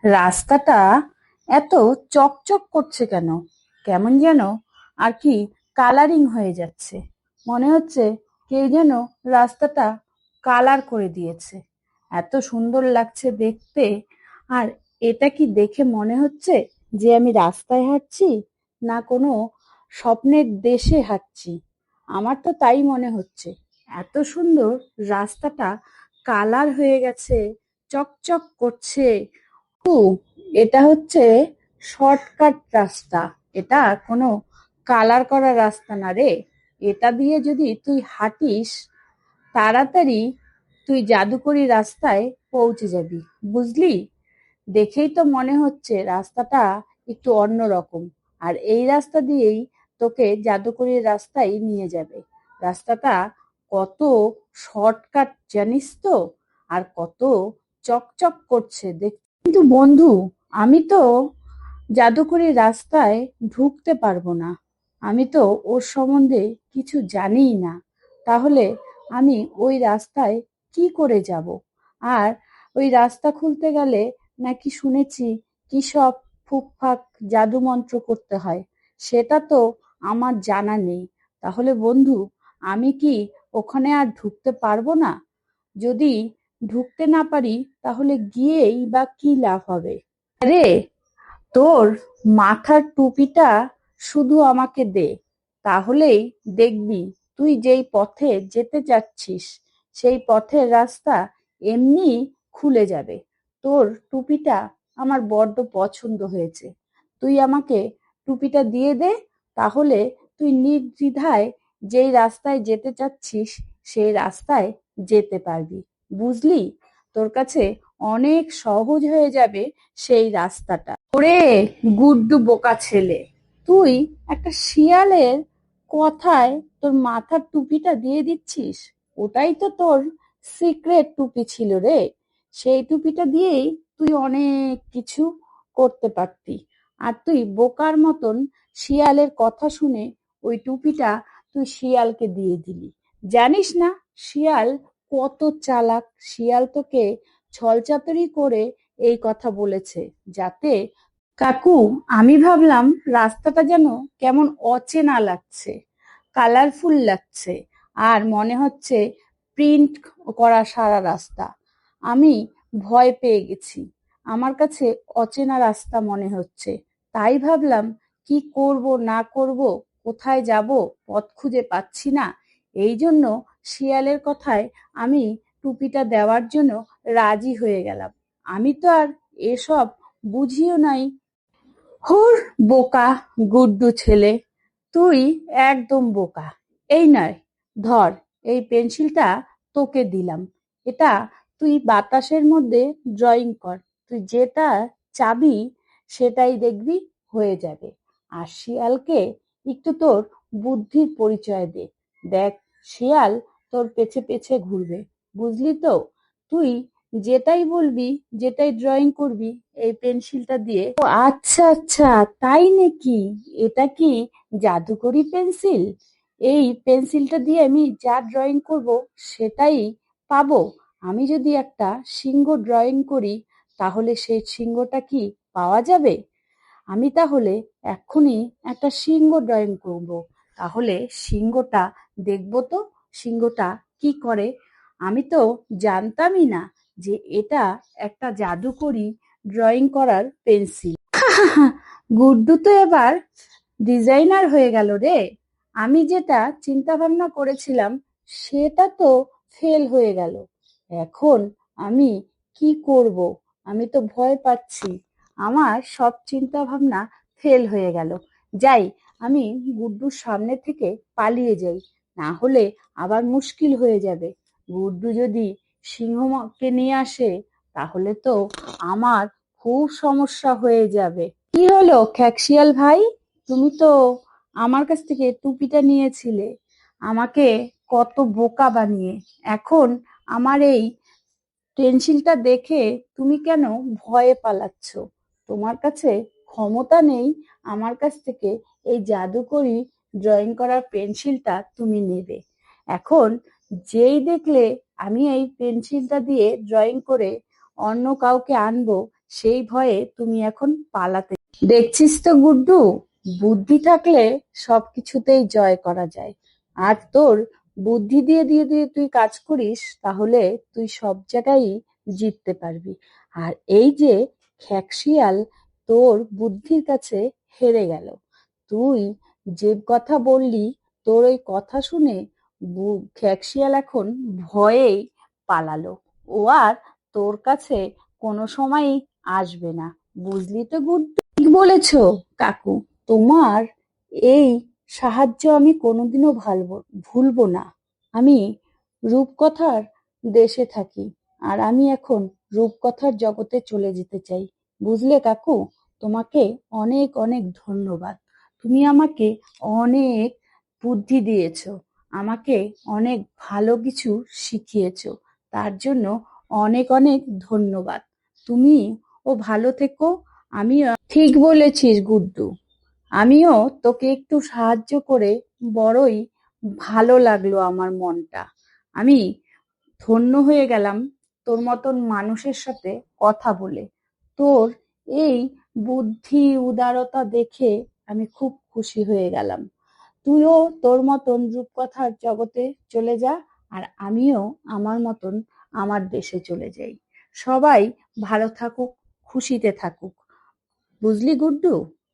রাস্তাটা এত চকচক করছে কেন? কেমন যেন আর কি কালারিং হয়ে যাচ্ছে। মনে হচ্ছে কেউ যেন রাস্তাটা কালার করে দিয়েছে। এত সুন্দর লাগছে দেখতে। আর এটা কি দেখে মনে হচ্ছে যে আমি রাস্তায় হাঁটছি না কোনো স্বপ্নের দেশে হাঁটছি? আমার তো তাই মনে হচ্ছে। এত সুন্দর রাস্তাটা কালার হয়ে গেছে, চকচক করছে। ও, এটা হচ্ছে শর্টকাট রাস্তা। এটা কোনো কালার করা রাস্তা না রে। এটা দিয়ে যদি তুই হাঁটিস, তাড়াতাড়ি তুই জাদুকরি রাস্তায় পৌঁছে যাবি। বুঝলি? দেখেই তো মনে হচ্ছে রাস্তাটা একটু অন্যরকম। আর এই রাস্তা দিয়েই তোকে জাদুকরি রাস্তায় নিয়ে যাবে। রাস্তাটা কত শর্টকাট জানিস তো? আর কত চকচক করছে দেখ। কিন্তু বন্ধু, আমি তো জাদুকরি রাস্তায় ঢুকতে পারবো না। আমি তো ওর সম্বন্ধে কিছু জানিই না। তাহলে আমি ওই রাস্তায় কি করে যাব? আর ওই রাস্তা খুলতে গেলে নাকি শুনেছি কি সব ফুকফাক জাদু মন্ত্র করতে হয়। সেটা তো আমার জানা নেই। তাহলে বন্ধু, আমি কি ওখানে আর ঢুকতে পারবো না? যদি ঢুকতে না পারি তাহলে গিয়েই বা কি লাভ হবে? রে, তোর মাথার টুপিটা শুধু আমাকে দে, তাহলেই দেখবি তুই যেই পথে যেতে চাচ্ছিস সেই পথের রাস্তা এমনি খুলে যাবে। তোর টুপিটা আমার বড্ড পছন্দ হয়েছে। তুই আমাকে টুপিটা দিয়ে দে, তাহলে তুই নির্দ্বিধায় যেই রাস্তায় যেতে চাচ্ছিস সেই রাস্তায় যেতে পারবি। বুঝলি? তোর কাছে অনেক সহজ হয়ে যাবে সেই রাস্তাটা। ওরে গুড্ডু বোকা ছেলে, তুই একটা শিয়ালের কথায় তোর মাথার টুপিটা দিয়ে দিচ্ছিস? ওটাই তো তোর সিক্রেট টুপি ছিল রে। সেই টুপিটা দিয়েই তুই অনেক কিছু করতে পারতি। আর তুই বোকার মতন শিয়ালের কথা শুনে ওই টুপিটা তুই শিয়ালকে দিয়ে দিলি। জানিস না শিয়াল কত চালাক? শিয়াল তোকে ছলচাতুরি করে এই কথা বলেছে যাতে কাকু, আমি ভাবলাম রাস্তাটা যেন কেমন অচেনা লাগছে, কালারফুল লাগছে, আর মনে হচ্ছে প্রিন্ট করা সারা রাস্তা। আমি ভয় পেয়ে গেছি। আমার কাছে অচেনা রাস্তা মনে হচ্ছে। তাই ভাবলাম কি করব না করব, কোথায় যাব, পথ খুঁজে পাচ্ছি না। এই জন্য শিয়ালের কথায় আমি টুপিটা দেওয়ার জন্য রাজি হয়ে গেলাম। আমি তো আর এসব বুঝিও নাই। হুর, বোকা গুড্ডু ছেলে, তুই একদম বোকা। এই নয়, ধর, এই পেন্সিলটা তোকে দিলাম। এটা তুই বাতাসের মধ্যে ড্রয়িং কর। তুই যেটা চাবি সেটাই দেখবি হয়ে যাবে। আর শিয়ালকে একটু তোর বুদ্ধির পরিচয় দে। দেখ, শিয়াল তোর পেছে পেছে ঘুরবে। বুঝলি তো? তুই যেটাই বলবি, যেটাই ড্রয়িং করবি এই পেন্সিলটা দিয়ে। ও আচ্ছা আচ্ছা, তাই নাকি? এটা কি জাদুকরি পেন্সিল? এই পেন্সিলটা দিয়ে আমি যা ড্রয়িং করব সেটাই পাবো? আমি যদি একটা সিংহ ড্রয়িং করি তাহলে সেই সিংহটা কি পাওয়া যাবে? আমি তাহলে এক্ষুনি একটা সিংহ ড্রয়িং করব। তাহলে সিংহটা দেখবো তো, সিংহটা কি করে। আমি তো জানতামই না যে এটা একটা জাদুকরি ড্রয়িং করার পেন্সিল। গুড্ডু তো এবার ডিজাইনার হয়ে গেল রে। আমি যেটা চিন্তা ভাবনা করেছিলাম সেটা তো ফেল হয়ে গেল। এখন আমি কি করব? আমি তো ভয় পাচ্ছি। আমার সব চিন্তা ভাবনা ফেল হয়ে গেল। যাই, আমি গুড্ডুর সামনে থেকে পালিয়ে যাই, না হলে আবার মুশকিল হয়ে যাবে। গুড্ডু যদি সিংহকে নিয়ে আসে তাহলে তো আমার খুব সমস্যা হয়ে যাবে। কি হলো খ্যাকশিয়াল ভাই, তুমি তো আমার কাছ থেকে টুপিটা নিয়েছিলে আমাকে কত বোকা বানিয়ে। এখন আমার এই পেন্সিলটা দেখে তুমি কেন ভয়ে পালাচ্ছ? তোমার কাছে ক্ষমতা নেই আমার কাছ থেকে এই জাদুকরি ড্রয়িং করার পেন্সিলটা তুমি নেবে। এখন যেই দেখলে আমি এই পেন্সিলটা দিয়ে ড্রয়িং করে অন্য কাউকে আনবো, সেই ভয়ে তুমি এখন পালাতে। দেখছিস তো গুড্ডু, বুদ্ধি থাকলে সবকিছুতেই জয় করা যায়। আর তোর বুদ্ধি দিয়ে দিয়ে দিয়ে তুই কাজ করিস, তাহলে তুই সব জায়গায় জিততে পারবি। আর এই যে খ্যাকশিয়াল তোর বুদ্ধির কাছে হেরে গেল। তুই যে কথা বললি, তোর ওই কথা শুনে খ্যাকশিয়াল এখন ভয়েই পালালো। ও আর তোর কাছে কোনো সময়ই আসবে না। বুঝলি তো গুড্ডু? ঠিক বলেছ কাকু, তোমার এই সাহায্য আমি কোনোদিনও ভুলবো না। আমি রূপকথার দেশে থাকি, আর আমি এখন রূপকথার জগতে চলে যেতে চাই। বুঝলে কাকু? তোমাকে অনেক অনেক ধন্যবাদ। তুমি আমাকে অনেক বুদ্ধি দিয়েছো, আমাকে অনেক ভালো কিছু শিখিয়েছো। তার জন্য অনেক অনেক ধন্যবাদ। তুমি ভালো থেকো। আমিও ঠিক বলেছিস গুড্ডু, আমিও তোকে একটু সাহায্য করে বড়ই ভালো লাগলো আমার মনটা। আমি ধন্য হয়ে গেলাম তোর মতন মানুষের সাথে কথা বলে। তোর এই বুদ্ধি উদারতা দেখে আমি খুব খুশি হয়ে গেলাম। তুইও তোর মতন রূপকথার জগতে চলে যা, আর আমিও আমার মতন আমার দেশে চলে যাই। সবাই ভালো থাকুক, খুশিতে থাকুক। বুঝলি গুড্ডু?